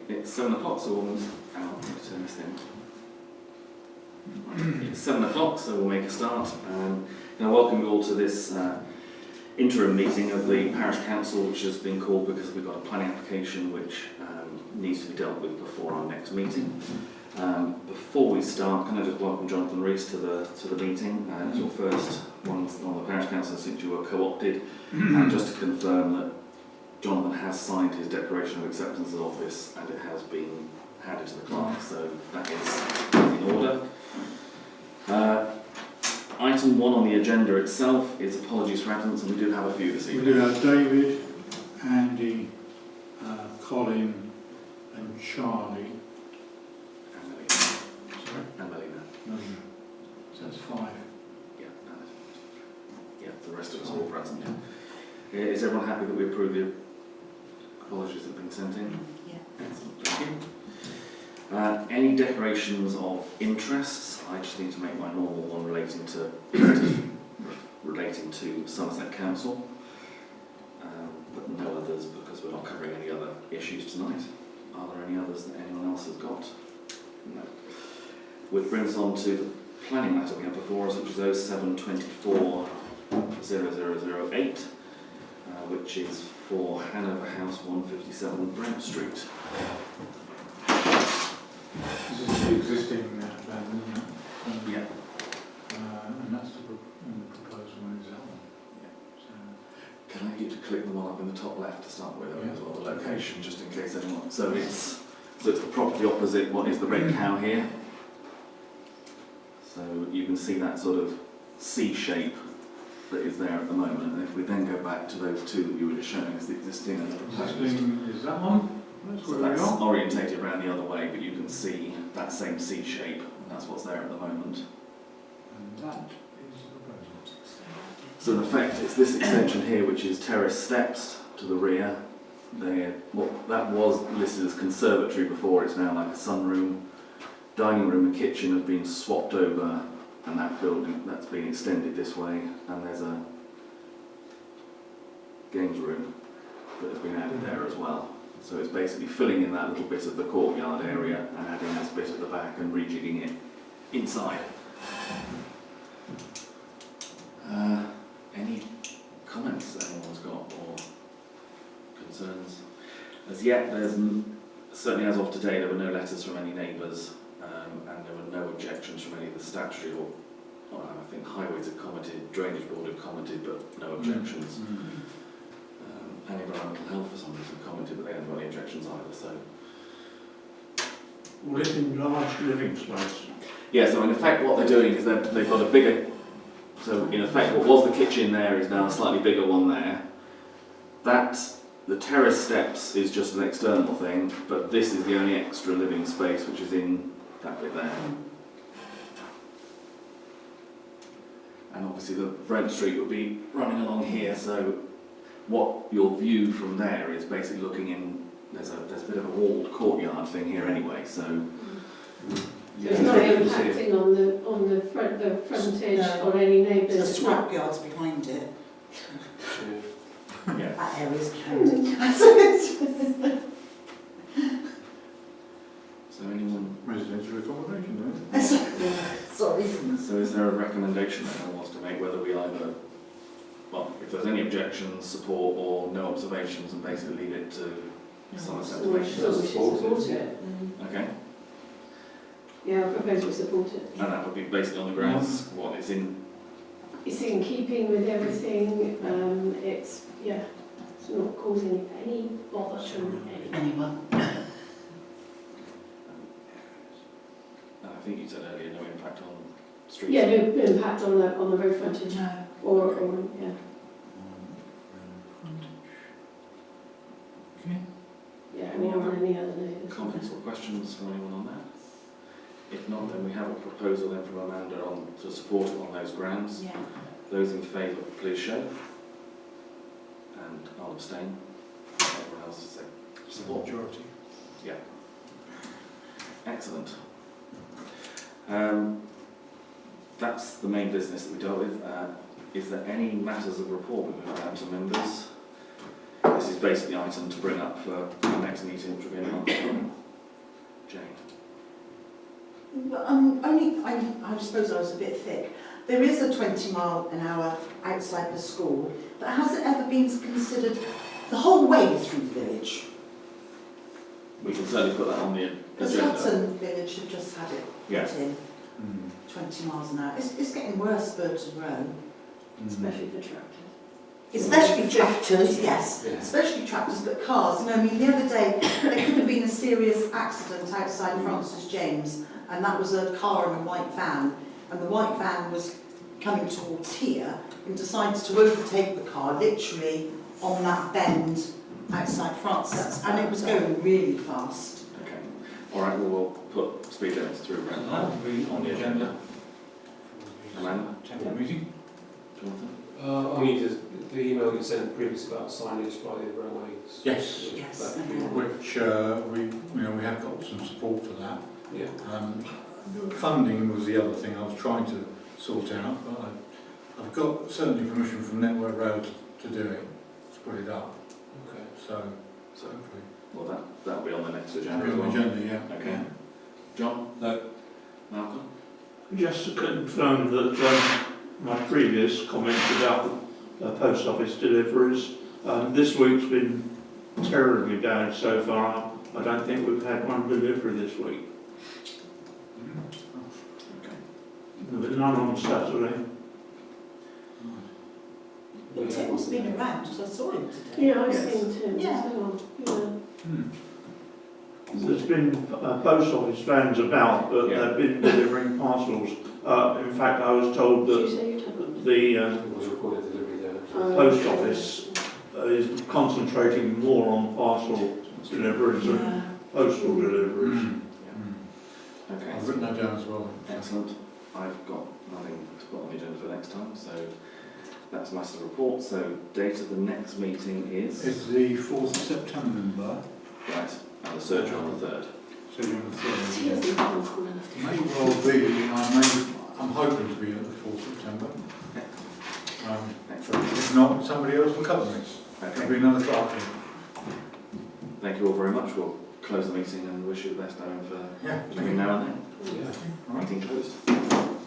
it's 7 o'clock, so we'll hang on, let me turn this thing. It's 7 o'clock, so we'll make a start. And I welcome you all to this interim meeting of the Parish Council, which has been called because we've got a planning application which needs to be dealt with before our next meeting. Before we start, can I just welcome Jonathan Rees to the meeting as your first one on the Parish Council since you were co-opted, and just to confirm that Jonathan has signed his declaration of acceptance of office and it has been handed to the clerk, so that is in order. Item 1 on the agenda itself is apologies for absence, and we do have a few this evening. We do have David, Andy, Colin and Charlie. And Melina. Sorry? And Melina. So that's 5. Yeah, the rest of us are all present. Is everyone happy that we approve the apologies that have been sent in? Yeah. Excellent, thank you. Any declarations of interests? I just need to make my normal one relating to Somerset Council, but no others because we're not covering any other issues tonight. Are there any others that anyone else has got? No. Which brings us on to the planning matter we have before us, which is 0724-0008, which is for Hanover House 157 Brent Street. This is the existing plan, isn't it? Yeah. And that's the proposed one, is that one? Yeah. So, Can I get you to click the one up in the top left to start with, Yeah. as well, the location, just in case anyone. So it's the property opposite what is the red cow here. So you can see that sort of C shape that is there at the moment. And if we then go back to those two that you were just showing as the existing and the proposed. existing is that one? That's So where that's we are. orientated around the other way, but you can see that same C shape, and that's what's there at the moment. And that is the proposal. So in effect, it's this extension here, which is terrace steps to the rear. That was listed as conservatory before, it's now like a sunroom. Dining room and kitchen have been swapped over, and that building, that's been extended this way, and there's a games room that has been added there as well. So it's basically filling in that little bit of the courtyard area and adding this bit at the back and rejigging it inside. Any comments that anyone's got or concerns? As yet, there's certainly as of today, there were no letters from any neighbours, and there were no objections from any of the statutory or I think highways had commented, drainage board had commented, but no objections. And environmental health for some reason commented, but they hadn't got any objections either. So, Well, it's in large living space. yeah. So in effect, what they're doing is they've got a bigger. So in effect, what was the kitchen there is now a slightly bigger one there. The terrace steps is just an external thing, but this is the only extra living space which is in that bit there. And obviously the Brent Street would be running along here, so what your view from there is basically looking in, there's a bit of a walled courtyard thing here anyway, so It's not impacting on the frontage No. or any neighbours. The scrap yards behind it. yeah. That area's behind it. So anyone, Residential accommodation, Sorry. so is there a recommendation that anyone wants to make whether we either, well, if there's any objections, support or no observations, and basically leave it to Somerset to We make should sure. support it. Okay, Yeah, I propose we support it. and that would be basically on the grounds what it's in. It's in keeping with everything. It's not causing any bother to anyone. I think you said earlier no impact on streets. Yeah, no impact on the road frontage No. or yeah. Okay. Yeah, or on any other neighbours. Comments or questions from anyone on that? If not, then we have a proposal then from Amanda to support it on those grounds. Yeah. Those in favour, please show. And I'll abstain. Everyone else is support. Majority. Yeah. Excellent. That's the main business that we dealt with. Is there any matters of report that we've had to members? This is basically the item to bring up for our next meeting, which will be in a month's time. But I suppose I was a bit thick. There is a 20-mile-an-hour outside the school, but has it ever been considered the whole way through the village? We can certainly put that on the Because agenda. Hudson Village have just had it Yeah. put in, 20 miles an hour. It's getting worse, Burton Row. Especially for tractors. Especially tractors, yes. Yeah. Especially tractors, but cars. You know, I mean, the other day, there could have been a serious accident outside Francis James, and that was a car and a white van, and the white van was coming towards here and decides to overtake the car literally on that bend outside Francis, and it was going really fast. Okay. All right, well, we'll put speed limits through. And that will be on the agenda. Amanda? Temporary meeting. Jonathan? Only the email you sent previously about signage by the railways. Yes. Yes. That could be one. Which we have got some support for that. Yeah. Funding was the other thing I was trying to sort out, but I've got certainly permission from Network Rail to do it, to put it up. Okay. So So, hopefully well, that'll be on the next agenda that'll as be on well. the agenda, yeah. Okay. John? No. Malcolm? Just to confirm that my previous comment about the post office deliveries, this week's been terribly bad so far. I don't think we've had one delivery this week. Okay. There was none on Saturday. But Tim's been around, because I saw him today. Yeah, I've Yes. seen Tim Yeah. as well. Yeah. There's been post office vans about, but Yeah. they've been delivering parcels. In fact, I was told Did you that say you're talking? the It was recorded delivery there. post office is concentrating more on parcel deliveries than Yeah. postal deliveries. Okay. I've written that down as well. Excellent. I've got nothing to put on the agenda for next time, so that's my sort of report. So date of the next meeting is? It's the 4th of September, Right, and the surgery on the 3rd. so on the 3rd. He hasn't been cool enough to May well be, I'm hoping to be at the 4th of September. Excellent. If not, somebody else will cover me. There'll Okay. be another clerk here. Thank you all very much. We'll close the meeting and wish you the best, Owen, for Yeah. between now and then. Yeah. All right. Meeting closed.